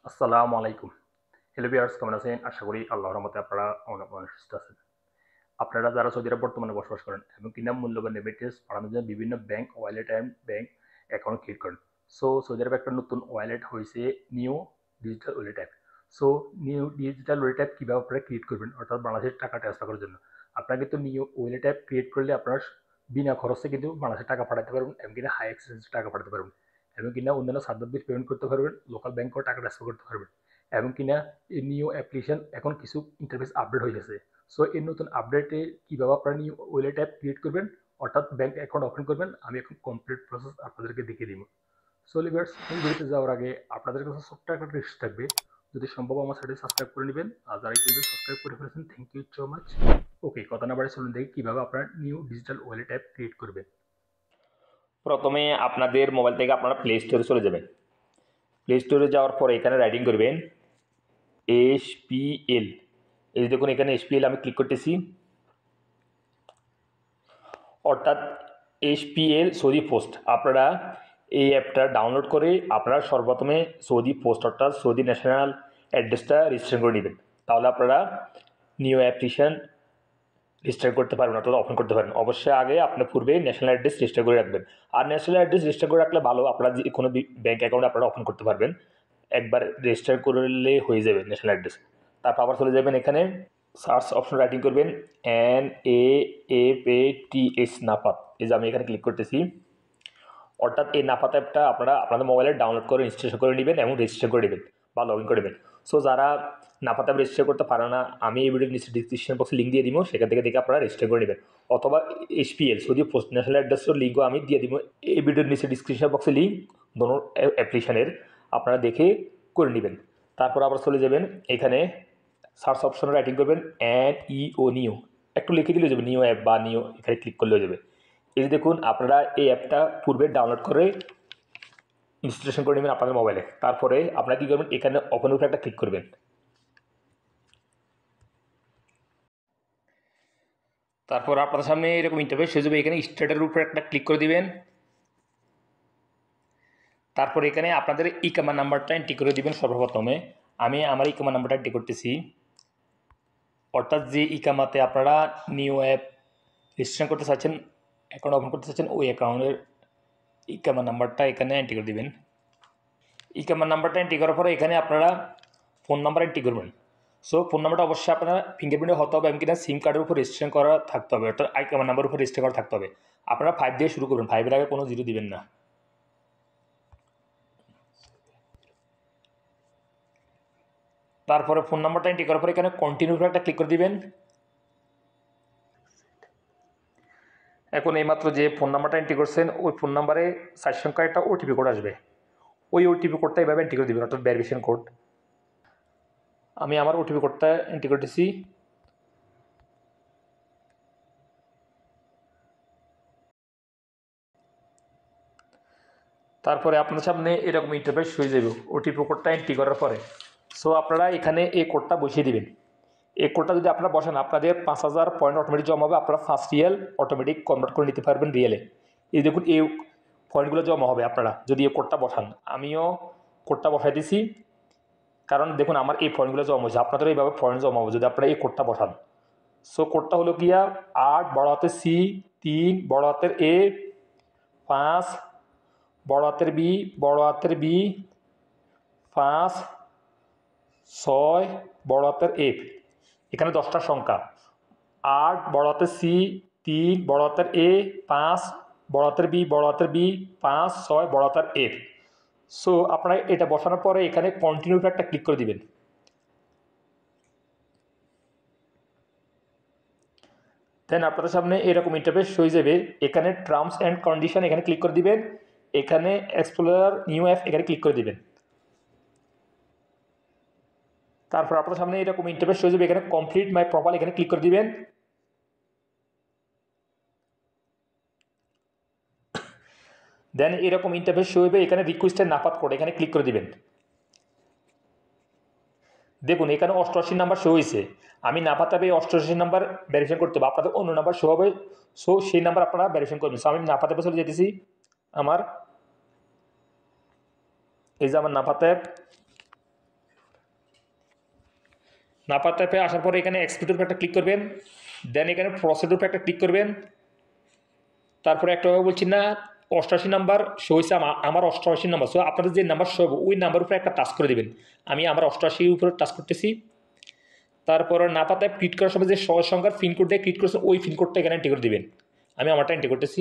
আসসালামু আলাইকুম। Hello viewers, কেমন আছেন? আশা করি আল্লাহর রহমতে আপনারা অনেক সুস্থ আছেন। আপনারা যারা সৌদি আরব বর্তমানে বসবাস করেন এবং কিনা মূল্যবান রেমিটেন্স পাঠানোর জন্য বিভিন্ন bank wallet and bank account create করেন। সো সৌদি আরবে একটা নতুন ওয়ালেট হয়েছে, new digital wallet app. So new digital wallet app কীভাবে আপনারা ক্রিয়েট করবেন, অর্থাৎ বাংলাদেশের টাকা ট্রান্সফার করার জন্য আপনারা কিন্তু নিউ ওয়ালেট অ্যাপ ক্রিয়েট করলে আপনারা বিনা খরচে কিন্তু বাংলাদেশের টাকা পাঠাতে পারবেন এবং কিনা হাই এক্সচেঞ্জ টাকা পাঠাতে পারবেন এবং কিনা অন্যান্য সার্ভিস পেমেন্ট করতে পারবেন, লোকাল ব্যাংকেও টাকা ট্রান্সফার করতে পারবেন এবং কিনা এই নিউ অ্যাপ্লিকেশন এখন কিছু ইন্টারফেস আপডেট হয়ে গেছে। সো এই নতুন আপডেটে কীভাবে আপনারা নিউ ওয়ালেট অ্যাপ ক্রিয়েট করবেন, অর্থাৎ ব্যাংক অ্যাকাউন্ট ওপেন করবেন, আমি এখন কমপ্লিট প্রসেস আপনাদেরকে দেখিয়ে দিব। সো লিভার্স, এই ভিডিওতে যাওয়ার আগে আপনাদের কাছে ছোট্ট একটা রিকোয়েস্ট থাকবে, যদি সম্ভব আমার চ্যানেলটি সাবস্ক্রাইব করে নেবেন, আর যারা ইতিমধ্যে সাবস্ক্রাইব করে ফেলেছেন থ্যাংক ইউ সো মাচ। ওকে, কথা না বাড়ি চলুন দেখি কীভাবে আপনারা new digital wallet app create করবেন। প্রথমে আপনাদের মোবাইল থেকে আপনারা প্লে স্টোরে চলে যাবেন। প্লে স্টোরে যাওয়ার পরে এখানে রাইটিং করবেন HPL। এই দেখুন এখানে HPL আমি ক্লিক করতেছি, অর্থাৎ HPL সৌদি পোস্ট। আপনারা এই অ্যাপটা ডাউনলোড করে আপনারা সর্বপ্রথমে সৌদি পোস্ট অর্থাৎ সৌদি ন্যাশনাল অ্যাড্রেসটা রেজিস্টার করে নেবেন, তাহলে আপনারা নিউ অ্যাপ্লিকেশন রেজিস্টার করতে পারবেন অথবা ওপেন করতে পারবেন। অবশ্যই আগে আপনার পূর্বে ন্যাশনাল অ্যাড্রেস রেজিস্টার করে রাখবেন। আর ন্যাশনাল অ্যাড্রেস রেজিস্টার করে রাখলে ভালো, আপনারা যে কোনো ব্যাঙ্ক অ্যাকাউন্ট আপনারা ওপেন করতে পারবেন, একবার রেজিস্টার করলে হয়ে যাবে ন্যাশনাল অ্যাড্রেস। তারপর আবার চলে যাবেন, এখানে সার্চ অপশন রাইটিং করবেন NAFATH নাফাত। এই যে আমি এখানে ক্লিক করতেছি, অর্থাৎ এই নাফাত অ্যাপটা আপনারা আপনাদের মোবাইলে ডাউনলোড করে ইনস্টলেশন করে নেবেন এবং রেজিস্টার করে নেবেন বা লগ ইন করে নেবেন। সো যারা নাফাত অ্যাপ রেজিস্টার করতে পারে না, আমি এই ভিডিওর নিচে ডিসক্রিপশন বক্সে লিঙ্ক দিয়ে দিব, সেখান থেকে দেখে আপনারা রেজিস্টার করে নেবেন। অথবা HPL সৌদি পোস্ট ন্যাশনাল অ্যাড্রেসের লিঙ্কও আমি দিয়ে দিব এই ভিডিওর নিচে ডিসক্রিপশন বক্সে, লিঙ্ক দোনো অ্যাপ্লিকেশনের, আপনারা দেখে করে নেবেন। তারপর আবার চলে যাবেন, এখানে সার্চ অপশনে রাইটিং করবেন NEO নিউ, একটু লিখে দিলে যাবে নিউ অ্যাপ বা নিউ, এখানে ক্লিক করলেও যাবে। এই যে দেখুন আপনারা এই অ্যাপটা পূর্বে ডাউনলোড করে ইনস্টলেশন করে নেবেন আপনাদের মোবাইলে। তারপরে আপনারা কী করবেন, এখানে ওপেন উপরে একটা ক্লিক করবেন। তারপর আপনাদের সামনে এরকম ইন্টারফেস হয়ে যাবে, এখানে স্টার্টের উপরে একটা ক্লিক করে দিবেন। তারপর এখানে আপনাদের ইকামা নাম্বারটা এন্ট্রি করে দিবেন। সর্বপ্রথমে আমি আমার ইকামা নাম্বারটা এন্ট্রি করতেছি, অর্থাৎ যে ইকামাতে আপনারা নিউ অ্যাপ রেজিস্ট্রেশন করতে চাচ্ছেন, অ্যাকাউন্ট ওপেন করতে চাচ্ছেন, ওই অ্যাকাউন্টের ইকামা নাম্বারটা এখানে এন্ট্রি করে দিবেন। ইকামা নাম্বারটা এন্ট্রি করার পরে এখানে আপনারা ফোন নাম্বার এন্ট্রি করবেন। সো ফোন নাম্বারটা অবশ্যই আপনারা ফিঙ্গারপ্রিন্টে হতে হবে এবং কিনা সিম কার্ডের উপর রেজিস্ট্রেশন করা থাকতে হবে, অর্থাৎ ইকামা নাম্বার উপর রেজিস্টার করা থাকতে হবে। আপনারা 5 দিয়ে শুরু করবেন, 5-এর আগে কোনো জিরো দিবেন না। তারপরে ফোন নাম্বারটা এন্ট্রি করার পরে এখানে কন্টিনিউ উপরে একটা ক্লিক করে দিবেন। এখন এইমাত্র যে ফোন নাম্বারটা এন্ট্রি করছেন ওই ফোন নাম্বারে 4 সংখ্যার একটা ওটিপি কোড আসবে, ওই ওটিপি কোডটা এইভাবে এন্ট্রি করে দেবেন, অর্থাৎ ভেরিফিকেশন কোড। আমি আমার ওটিপি কোডটা এন্ট্রি করতেছি। তারপরে আপনাদের সামনে এরকম ইন্টারফেস হয়ে যাবে ওটিপি কোডটা এন্ট্রি করার পরে। সো আপনারা এখানে এই কোডটা বসিয়ে দিবেন। এই কোডটা যদি আপনারা বসান, আপনাদের 5000 পয়েন্ট অটোমেটিক জমা হবে, আপনারা 1 রিয়াল অটোমেটিক কনভার্ট করে নিতে পারবেন রিয়েলে। এই দেখুন এই পয়েন্টগুলো জমা হবে আপনারা যদি এই কোডটা বসান। আমিও কোডটা বসাই দিছি, কারণ দেখুন আমার এই পয়েন্টগুলো জমা হয়েছে, আপনাদের এইভাবে পয়েন্ট জমা হবে যদি আপনারা এই কোডটা বসান। সো কোডটা হলো গিয়া 8 বড় হাতের C, 3 বড় হাতের A, 5 বড় হাতের B, 5 6 বড় হাতের F। এখানে 10টা সংখ্যা, 8 বড় হাতের C, 3 বড় হাতের A, 5 বড় হাতের B, 5 6 বড় হাতের F। সো আপনারা এটা বসানোর পরে এখানে কন্টিনিউতে একটা ক্লিক করে দিবেন। দেন আপনাদের সামনে এরকম ইন্টারফেস হয়ে যাবে, এখানে টার্মস অ্যান্ড কন্ডিশন এখানে ক্লিক করে দিবেন, এখানে এক্সপ্লোরার নিউ অ্যাপ এখানে ক্লিক করে দিবেন। তারপর আপনাদের সামনে এরকম ইন্টারফেস হয়ে যাবে, এখানে কমপ্লিট মাই প্রোফাইল এখানে ক্লিক করে দিবেন। দেন এরকম ইন্টারফেস শো হবে, এখানে রিকোয়েস্টের নাফাত কোড এখানে ক্লিক করে দিবেন। দেখুন এখানে 88 নাম্বার শো হয়েছে, আমি নাফাত অ্যাপে 88 নাম্বার ভেরিফিকেশন করতে হবে, আপনাদের অন্য নাম্বার শো হবে। সো সেই নাম্বার আপনারা ভেরিফিকেশন করবেন। সো আমি নাফাত অ্যাপে চলে যেতেছি, আমার এই যে আমার নাফাত অ্যাপ, নাপাত অ্যাপে আসার পরে এখানে এক্সপোর্টের উপর একটা ক্লিক করবেন, দেন এখানে প্রসেসের উপর একটা ক্লিক করবেন। তারপরে একটা বলছি না 88 নাম্বার শো হয়েছে, আমার 88 নাম্বার, সো আপনাদের যে নাম্বার শো হবে ওই নাম্বার উপরে একটা টাচ করে দেবেন। আমি আমার 88 উপরে টাচ করতেছি। তারপরে নাপাত অ্যাপ ক্লিক করার সময় যে সংখ্যার পিনকোড দিয়ে ক্লিক করছে ওই পিনকোডটা এখানে এন্ট্রি করে দেবেন। আমি আমারটা এন্ট্রি করতেছি।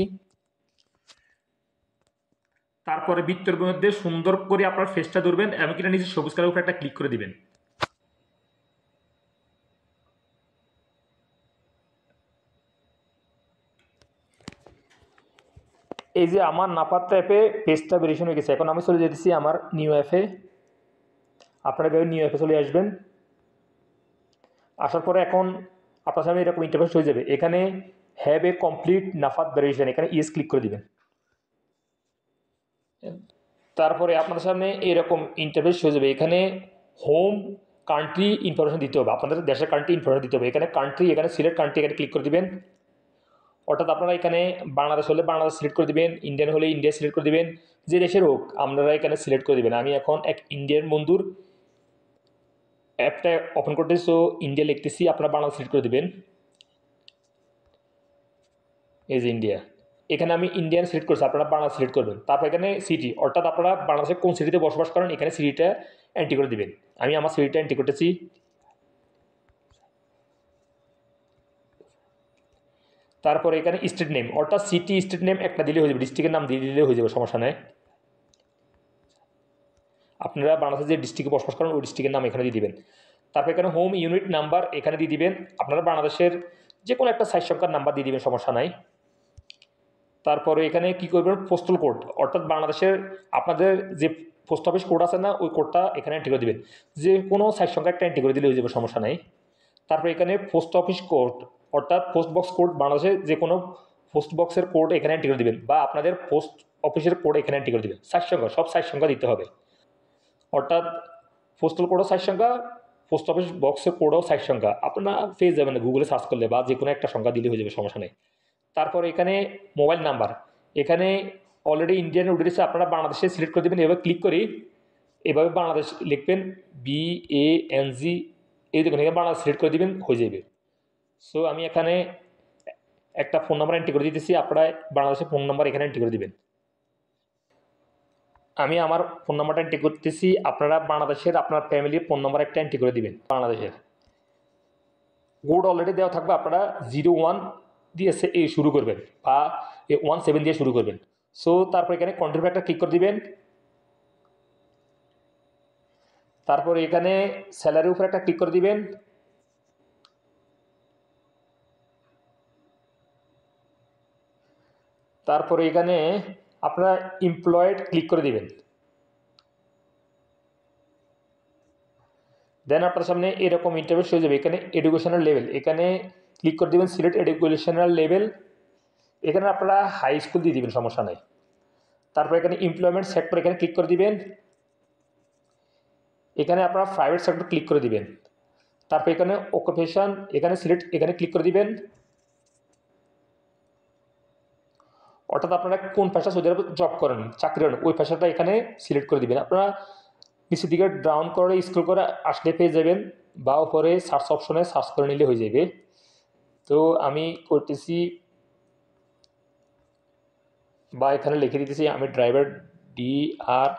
তারপরে বৃত্তের মধ্যে সুন্দর করে আপনার ফেসটা ধরবেন এবং কিনা নিজের সবুজ কালার উপরে একটা ক্লিক করে দিবেন। এই যে আমার নাপাত অ্যাপে পেজটা ভেরিফিকেশন হয়ে গেছে। এখন আমি চলে যেতেছি আমার নিউ অ্যাপে। আপনারা এভাবে নিউ অ্যাপে চলে আসবেন। আসার পরে এখন আপনার সামনে এরকম ইন্টারফেস হয়ে যাবে। এখানে হ্যাভ এ কমপ্লিট নাফাত ভেরিফিকেশন, এখানে ইয়েস ক্লিক করে দিবেন। তারপরে আপনাদের সামনে এরকম ইন্টারফেস হয়ে যাবে। এখানে হোম কান্ট্রি ইনফরমেশন দিতে হবে, আপনাদের দেশের কান্ট্রি ইনফরমেশন দিতে হবে। এখানে কান্ট্রি, এখানে সিলেক্ট কান্ট্রি, এখানে ক্লিক করে দিবেন। অর্থাৎ আপনারা এখানে বাংলাদেশ হলে বাংলাদেশ সিলেক্ট করে দিবেন, ইন্ডিয়ান হলে ইন্ডিয়া সিলেক্ট করে দিবেন, যে দেশের হোক আপনারা এখানে সিলেক্ট করে দিবেন। আমি এখন এক ইন্ডিয়ান বন্ধুর অ্যাপটা ওপেন করতেছি, সো ইন্ডিয়া লিখতেছি, আপনারা বাংলাদেশ সিলেক্ট করে দিবেন। এই যে ইন্ডিয়া, এখানে আমি ইন্ডিয়ান সিলেক্ট করছি, আপনারা বাংলাদেশ সিলেক্ট করবেন। তারপর এখানে সিটি, অর্থাৎ আপনারা বাংলাদেশে কোন সিটিতে বসবাস করেন এখানে সিটিটা এন্ট্রি করে দিবেন। আমি আমার সিটিটা এন্ট্রি করতেছি। তারপরে এখানে স্টেট নেম, অর্থাৎ সিটি স্টেট নেম একটা দিলে হয়ে যাবে, ডিস্ট্রিক্টের নাম দিয়ে দিলে হয়ে যাবে, সমস্যা নেই। আপনারা বাংলাদেশে যে ডিস্ট্রিক্টে বসবাস করেন ওই ডিস্ট্রিক্টের নাম এখানে দিয়ে দিবেন। তারপর এখানে হোম ইউনিট নাম্বার এখানে দিয়ে দিবেন, আপনারা বাংলাদেশের যে কোনো একটা 4 সংখ্যার নাম্বার দিয়ে দিবেন, সমস্যা নাই। তারপরে এখানে কি করবেন, পোস্টাল কোড, অর্থাৎ বাংলাদেশের আপনাদের যে পোস্ট অফিস কোড আছে না ওই কোডটা এখানে এন্ট্রি করে দিবেন। যে কোনো 4 সংখ্যা একটা এন্ট্রি করে দিলে হয়ে যাবে, সমস্যা নাই। তারপরে এখানে পোস্ট অফিস কোড, অর্থাৎ পোস্ট বক্স কোড, বাংলাদেশে যে কোনো পোস্ট বক্সের কোড এখানে এন্ট্রি করে দিবেন, বা আপনাদের পোস্ট অফিসের কোড এখানে এন্ট্রি করে দিবেন। 4 সংখ্যা, সব 4 সংখ্যা দিতে হবে, অর্থাৎ পোস্টাল কোডও 4 সংখ্যা, পোস্ট অফিস বক্সের কোডও 4 সংখ্যা। আপনারা পেয়ে যাবেন গুগলে সার্চ করলে, বা যে কোনো একটা সংখ্যা দিলে হয়ে যাবে, সমস্যা নেই। তারপর এখানে মোবাইল নাম্বার, এখানে অলরেডি ইন্ডিয়ান উঠে দিচ্ছে, আপনারা বাংলাদেশে সিলেক্ট করে দেবেন। এভাবে ক্লিক করি, এভাবে বাংলাদেশ লিখবেন, BANG, এই দেখুন এখানে বাংলাদেশ সিলেক্ট করে দেবেন, হয়ে যাবে। সো আমি এখানে একটা ফোন নাম্বার এন্ট্রি করে দিতেছি, আপনারা বাংলাদেশের ফোন নাম্বার এখানে এন্ট্রি করে দিবেন। আমি আমার ফোন নাম্বারটা এন্ট্রি করতেছি, আপনারা বাংলাদেশের আপনার ফ্যামিলির ফোন নাম্বার একটা এন্ট্রি করে দিবেন। বাংলাদেশের কোড অলরেডি দেওয়া থাকবে, আপনারা 01 দিয়ে এই শুরু করবেন, বা 17 দিয়ে শুরু করবেন। সো তারপর এখানে কন্ট্রিবিউট একটা ক্লিক করে দিবেন। তারপর এখানে স্যালারির উপর একটা ক্লিক করে দিবেন। তারপরে এখানে আপনারা এমপ্লয়েড ক্লিক করে দিবেন। দেন আপনার সামনে এরকম ইন্টারভিউ হয়ে যাবে। এখানে এডুকেশনাল লেভেল, এখানে ক্লিক করে দিবেন, সিলেক্ট এডুকেশনাল লেভেল, এখানে আপনারা হাই স্কুল দিয়ে দিবেন, সমস্যা নাই। তারপর এখানে এমপ্লয়মেন্ট সেক্টর, এখানে ক্লিক করে দিবেন। এখানে আপনারা প্রাইভেট সেক্টর ক্লিক করে দিবেন। তারপর এখানে অকুপেশন, এখানে সিলেক্ট, এখানে ক্লিক করে দিবেন। অর্থাৎ আপনারা কোন পেশা সৌদি আরবে জব করেন, চাকরি করেন, ওই পেশাটা এখানে সিলেক্ট করে দিবেন। আপনারা নিচের দিকে ডাউন করে স্ক্রল করে আসলে পেয়ে যাবেন, বা উপরে সার্চ অপশনে সার্চ করে নিলে হয়ে যাবে। তো আমি করতেছি, বা এখানে লিখে দিতেছি আমি ড্রাইভার, DR,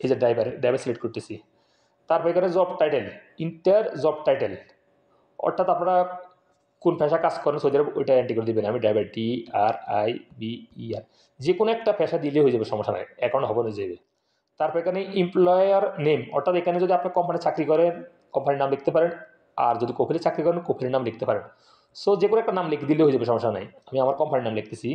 এই যে ড্রাইভার সিলেক্ট করতেছি। তারপর এখানে job title, inter job title, অর্থাৎ আপনারা কোন পেশা কাজ করেন সৌদি আরব ওইটা এন্ট্রি করে দিবেন। আমি ড্রাইভার, DRIVER, যে কোনো একটা পেশা দিলে হয়ে যাবে, সমস্যা নাই, অ্যাকাউন্ট হবে হয়ে যাবে। তারপর এখানে এমপ্লয়ার নেম, অর্থাৎ এখানে যদি আপনি কোম্পানি চাকরি করেন কোম্পানির নাম লিখতে পারেন, আর যদি কফিলে চাকরি করেন কফিলের নাম লিখতে পারেন। সো যে কোনো একটা নাম লিখে দিলে হয়ে যাবে, সমস্যা নাই। আমি আমার কোম্পানির নাম লিখতেছি।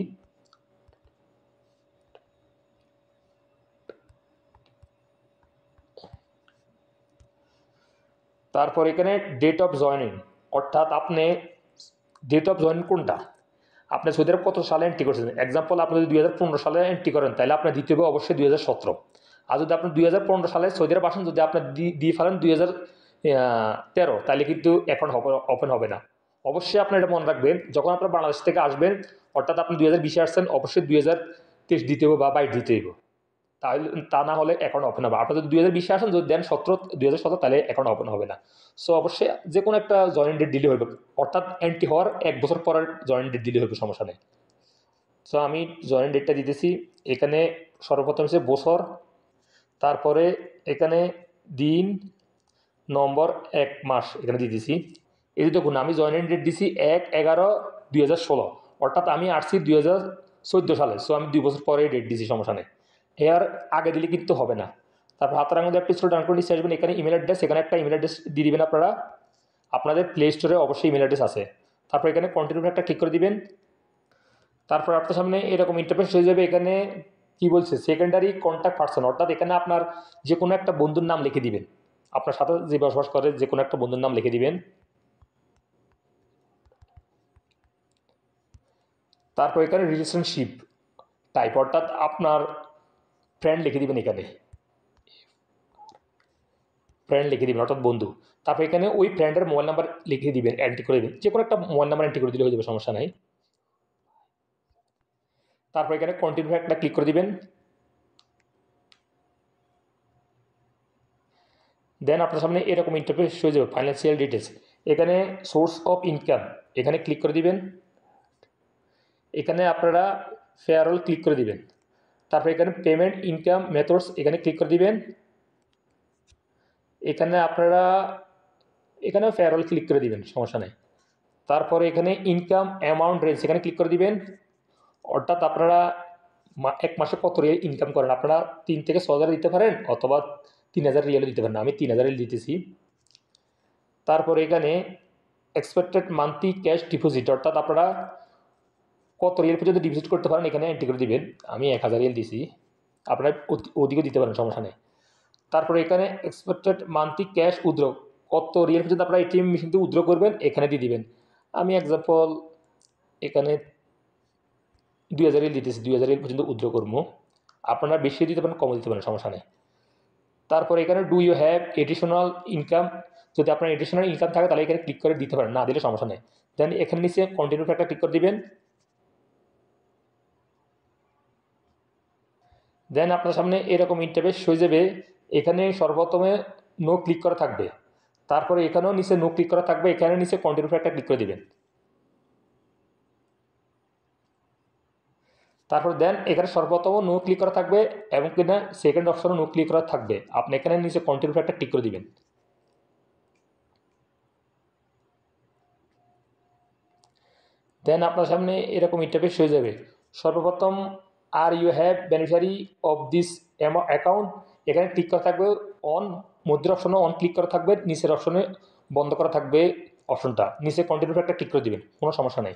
তারপর এখানে ডেট অফ জয়েনিং, অর্থাৎ আপনি ডেট অফ জয়েনিং কোনটা, আপনি সৌদি আরব কত সালে এন্ট্রি করছেন। এক্সাম্পল আপনি যদি 2015 সালে এন্ট্রি করেন তাহলে আপনার দিতে হবে অবশ্যই 2017। আর যদি আপনি 2015 সালে সৌদি আরব আসেন, যদি আপনি দিয়ে ফেলেন 2013, তাহলে কিন্তু অ্যাকাউন্ট ওপেন হবে না। অবশ্যই আপনি এটা মনে রাখবেন, যখন আপনার বাংলাদেশ থেকে আসবেন, অর্থাৎ আপনি 2020 আসছেন, অবশ্যই 2023 দিতে হবে বা 22 দিতে হবে। তাহলে তা না হলে অ্যাকাউন্ট ওপেন হবে। আপনার যদি 2020 আসেন, যদি দেন 2017 তাহলে অ্যাকাউন্ট ওপেন হবে না। সো অবশ্যই যে কোনো একটা জয়েন ডেট দিলে হবে, অর্থাৎ এন্ট্রি হওয়ার 1 বছর পরের জয়েন ডেট দিলে হবে, সমস্যা নেই। সো আমি জয়েন ডেটটা দিতেছি। এখানে সর্বপ্রথম হচ্ছে বছর, তারপরে এখানে দিন, নম্বর, 1 মাস এখানে দিয়ে দিছি। এই যে দেখুন আমি জয়েন ডেট দিছি 1/11/2016, অর্থাৎ আমি আসছি 2014 সালে। সো আমি 2 বছর পরে ডেট দিছি, সমস্যা নেই। এর আগে দিলে কিন্তু হবে না। তারপর হাতের আঙুল একটা স্ক্রল ডাউন করে নিচে আসবেন, এখানে ইমেল অ্যাড্রেস, এখানে একটা ইমেল অ্যাড্রেস দিয়ে দিবেন আপনারা। আপনাদের প্লে স্টোরে অবশ্যই ইমেল অ্যাড্রেস আছে। তারপর এখানে কন্টিনিউ একটা ক্লিক করে দিবেন। তারপর আপনার সামনে এরকম ইন্টারফেস হয়ে যাবে। এখানে কি বলছে, সেকেন্ডারি কন্ট্যাক্ট পার্সন, অর্থাৎ এখানে আপনার যে কোনো একটা বন্ধুর নাম লিখে দিবেন, আপনার সাথে যে বসবাস করে যে কোনো একটা বন্ধুর নাম লিখে দিবেন। তারপর এখানে রিলেশনশিপ টাইপ, অর্থাৎ আপনার ফ্রেন্ড লিখে দিবেন, এখানে ফ্রেন্ড লিখে দিবেন অর্থাৎ বন্ধু। তারপর এখানে ওই ফ্রেন্ডের মোবাইল নাম্বার লিখে দিবেন, এন্ট্রি করে দিবেন, যে কোনো একটা মোবাইল নাম্বার এন্ট্রি করে দিলে হয়ে যাবে, সমস্যা নাই। তারপর এখানে কন্টিনিউ একটা ক্লিক করে দিবেন। দেন আপনার সামনে এরকম ইন্টারফেস হয়ে যাবে, ফাইন্যান্সিয়াল ডিটেলস। এখানে সোর্স অফ ইনকাম এখানে ক্লিক করে দিবেন। এখানে আপনারা ফেয়ারল ক্লিক করে দিবেন। তারপর এখানে পেমেন্ট ইনকাম মেথডস এখানে ক্লিক করে দিবেন। এখানে আপনারা এখানে ফেয়ারল ক্লিক করে দিবেন, সমস্যা নেই। তারপরে এখানে ইনকাম অ্যামাউন্ট রেঞ্জ এখানে ক্লিক করে দিবেন, অর্থাৎ আপনারা 1 মাসে কত রিয়াল ইনকাম করেন। আপনারা 3 থেকে 6 হাজার দিতে পারেন, অথবা 3000 রিয়ালও দিতে পারেন। আমি 3000 রিয়াল দিতেছি। তারপরে এখানে এক্সপেক্টেড মান্থলি ক্যাশ ডিপোজিট, অর্থাৎ আপনারা কত রিয়াল পর্যন্ত ডিপোজিট করতে পারেন এখানে এন্ট্রি করে দিবেন। আমি 1000 রিয়াল দিছি, আপনারা অধিকও দিতে পারেন, সমস্যা নেই। তারপরে এখানে এক্সপেক্টেড মান্থলি ক্যাশ উইথড্র, কত রিয়াল পর্যন্ত আপনারা এটিএম মেশিন থেকে উইথড্র করবেন এখানে দিয়ে দিবেন। আমি এক্সাম্পল এখানে 2000 রিয়াল দিতেছি, 2000 রিয়াল পর্যন্ত উইথড্র করবো। আপনারা বেশি দিতে পারেন, কমও দিতে পারেন, সমস্যা নেই। তারপর এখানে do you have additional income, যদি আপনার এডিশনাল ইনকাম থাকে তাহলে এখানে ক্লিক করে দিতে পারেন, না দিলে সমস্যা নেই। দেন এখানে নিচে কন্টিনিউ একটা ক্লিক করে দিবেন। দেন আপনার সামনে এরকম ইন্টারফেস হয়ে যাবে। এখানে সর্বপ্রথমে নো ক্লিক করা থাকবে, তারপরে এখানেও নিচে নো ক্লিক করা থাকবে, এখানে নিচে কন্টিনিউ একটা ক্লিক করে দিবেন। তারপর দেন এখানে সর্বপ্রথম নো ক্লিক করা থাকবে, এবং কিনা সেকেন্ড অপশনও নো ক্লিক করা থাকবে। আপনি এখানে নিচে কন্টিনিউ একটা ক্লিক করে দিবেন। দেন আপনার সামনে এরকম ইন্টারফেস হয়ে যাবে। সর্বপ্রথম are you have beneficiary of this account, এখানে ক্লিক করা থাকবে অন, মধ্যের অপশনে অন ক্লিক করা থাকবে, নিচের অপশনে বন্ধ করা থাকবে অপশনটা। নিচে কন্টিনিউ একটা ক্লিক করে দিবেন, কোনো সমস্যা নেই।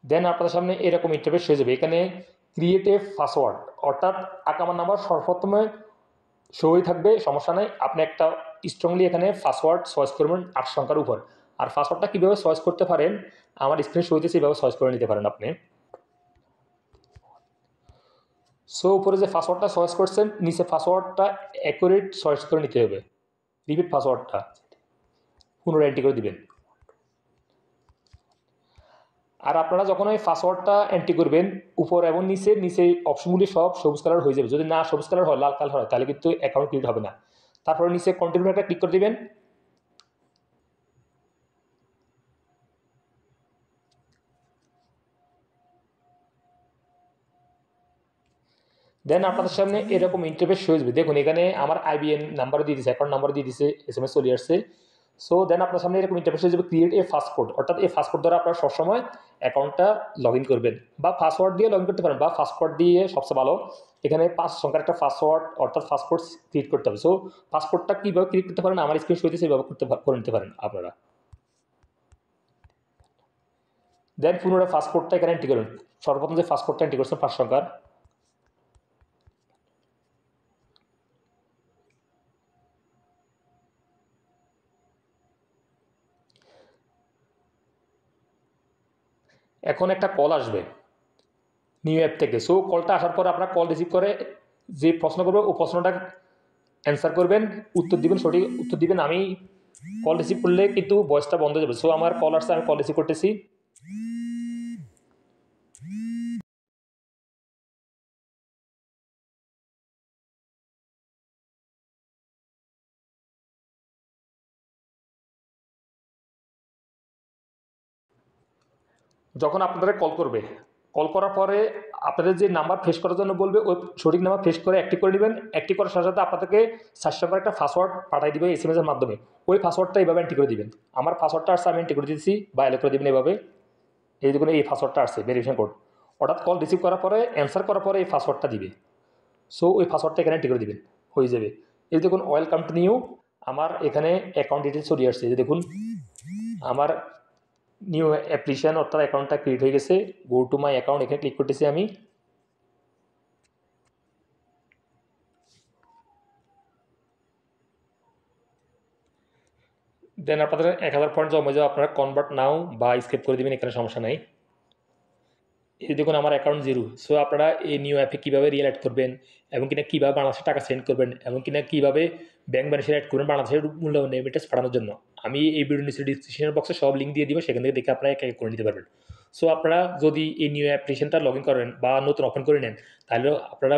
দেন আপনার সামনে এরকম ইন্টারফেস হয়ে যাবে। এখানে ক্রিয়েট এ পাসওয়ার্ড, অর্থাৎ আকামার নাম্বার সর্বপ্রথমে শো হয়ে থাকবে, সমস্যা নেই। আপনি একটা স্ট্রংলি এখানে পাসওয়ার্ড চয়েস করবেন 8 সংখ্যার উপর। আর পাসওয়ার্ডটা কীভাবে চয়েস করতে পারেন, আমার স্ক্রিন শো হইতেছে, এইভাবে চয়েস করে নিতে পারেন আপনি। সো উপরে যে পাসওয়ার্ডটা চয়েস করছেন, নিচে পাসওয়ার্ডটা অ্যাকুরেট চয়েস করে নিতে হবে। রিপিট পাসওয়ার্ডটা পুনরায় এন্ট্রি করে দিবেন। আর আপনারা যখন ওই পাসওয়ার্ডটা এন্ট্রি করবেন, উপর এবং নিচে নিচে অপশনগুলি সব সবুজ কালার হয়ে যাবে। যদি না সবুজ কালার হয়, লাল কালার হয়, তাহলে কিন্তু অ্যাকাউন্ট ক্রিয়েট হবে না। তারপরে নিচে কন্টিনিউ একটা ক্লিক করে দিবেন। দেন আপনাদের সামনে এরকম ইন্টারফেস হয়ে যাবে। দেখুন এখানে আমার আইবিএন নাম্বার দিয়ে দিচ্ছে, অ্যাকাউন্ট নাম্বার দিয়ে দিচ্ছে, SMS চলে আসছে। সো দেন আপনার সামনে এরকম ইন্টারফেস হয়ে যাবে, ক্রিয়েট এ পাসওয়ার্ড, অর্থাৎ এই পাসওয়ার্ড দ্বারা আপনারা সবসময় অ্যাকাউন্টটা লগ ইন করবেন, বা পাসওয়ার্ড দিয়ে লগ ইন করতে পারেন, বা পাসওয়ার্ড দিয়ে সবচেয়ে ভালো। এখানে 5 সংখ্যার একটা পাসওয়ার্ড অর্থাৎ পাসপোর্ট ক্রিয়েট করতে হবে। সো পাসপোর্টটা কীভাবে ক্রিয়েট করতে পারেন, আমার স্ক্রিন শো সেইভাবে করে নিতে পারেন আপনারা। দেন পুনরায় পাসপোর্টটা এখানে এন্ট্রি করুন। সর্বপ্রথম যে পাসপোর্টটা এন্ট্রি করছেন 5 সংখ্যার, এখন একটা কল আসবে নিউ অ্যাপ থেকে। সো কলটা আসার পর আপনার কল রিসিভ করে যে প্রশ্ন করবে, ও প্রশ্নটা অ্যান্সার করবেন, উত্তর দিবেন, সঠিক উত্তর দিবেন। আমি কল রিসিভ করলে কিন্তু ভয়েসটা বন্ধ হয়ে যাবে। সো আমার কল আসছে, আমি কল রিসিভ করতেছি। যখন আপনাদের কল করবে, কল করার পরে আপনাদের যে নাম্বার ফ্রেশ করার জন্য বলবে, ওই সঠিক নাম্বার ফ্রেশ করে অ্যাক্টিভ করে নেবেন। অ্যাক্টিভ করার সাথে সাথে আপনাদেরকে 4 নম্বর একটা পাসওয়ার্ড পাঠিয়ে দিবে SMS এর মাধ্যমে। ওই পাসওয়ার্ডটা এইভাবে এন্ট্রি করে দিবেন। আমার পাসওয়ার্ডটা আসছে, আমি এন্ট্রি করে দিচ্ছি বা এলো করে দিবেন এভাবে। এই দেখুন এই পাসওয়ার্ডটা আসছে, ভেরিফিকেশন কোড। হঠাৎ কল রিসিভ করার পরে অ্যান্সার করার পরে এই পাসওয়ার্ডটা দিবে। সো ওই পাসওয়ার্ডটা এখানে এন্ট্রি করে দিবেন, হয়ে যাবে। এই দেখুন ওয়েলকাম টু নিউ, আমার এখানে অ্যাকাউন্ট ডিটেলস চলে আসছে। এই যে দেখুন আমার নিউ অ্যাপ্লিকেশন অর্থাৎ অ্যাকাউন্টটা ক্রিয়েট হয়ে গেছে। গো টু মাই অ্যাকাউন্ট, এখানে ক্লিক করতেছি আমি। দেন আপনাদের 1000 পয়েন্ট জমা যাবে, আপনারা কনভার্ট নাও বা স্কেপ করে দেবেন, এখানে সমস্যা নাই। এই দেখুন আমার অ্যাকাউন্ট 0। সো আপনারা এই নিউ অ্যাপে কীভাবে রিয়েল অ্যাড করবেন এবং কিনা কীভাবে বাংলাদেশে টাকা সেন্ড করবেন এবং কিনা কীভাবে ব্যাংক ব্যালেন্সে অ্যাড করবেন বাংলাদেশের মূল্যবান রেমিটেন্স পাঠানোর জন্য, আমি এই ভিডিও নিচে ডিসক্রিপশন বক্সে সব লিঙ্ক দিয়ে দিব, সেখান থেকে দেখে আপনারা এক এক করে নিতে পারবেন। সো আপনারা যদি এই নিউ অ্যাপ্লিকেশনটা লগ ইন করেন বা নতুন ওপেন করে নেন, তাহলে আপনারা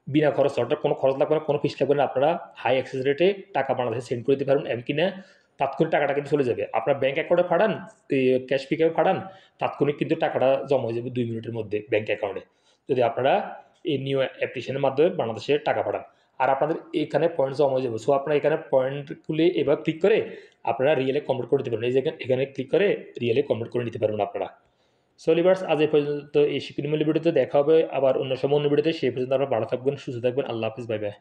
বিনা খরচ, অর্থাৎ কোনো খরচ লাগবে না, কোনো ফিস লাগবে না, আপনারা হাই অ্যাক্সেস রেটে টাকা বাংলাদেশে সেন্ড করে দিতে পারবেন এবং কিনা তাৎক্ষণিক টাকাটা কিন্তু চলে যাবে। আপনার ব্যাঙ্ক অ্যাকাউন্টে পাঠান, ক্যাশ পিকআপে পাঠান, তাৎক্ষণিক কিন্তু টাকাটা জমা হয়ে যাবে 2 মিনিটের মধ্যে ব্যাঙ্ক অ্যাকাউন্টে, যদি আপনারা এই নিউ অ্যাপ্লিকেশনের মাধ্যমে বাংলাদেশে টাকা পাঠান। আর আপনাদের এখানে পয়েন্ট জমা হয়ে যাবে। সো আপনারা এখানে পয়েন্টগুলি এবার ক্লিক করে আপনারা রিয়েলে কনভার্ট করে দিতে পারবেন। এই যে এখানে ক্লিক করে রিয়েলে কনভার্ট করে নিতে পারবেন আপনারা। সো লিভার্স, আজ এই পর্যন্ত। এই শিপিং মূল্য ভিডিওতে দেখা হবে আবার অন্য সময় অন্য ভিডিওতে। সেই পর্যন্ত আপনারা ভালো থাকবেন, সুস্থ থাকবেন। আল্লাহ হাফিজ, বাই বাই।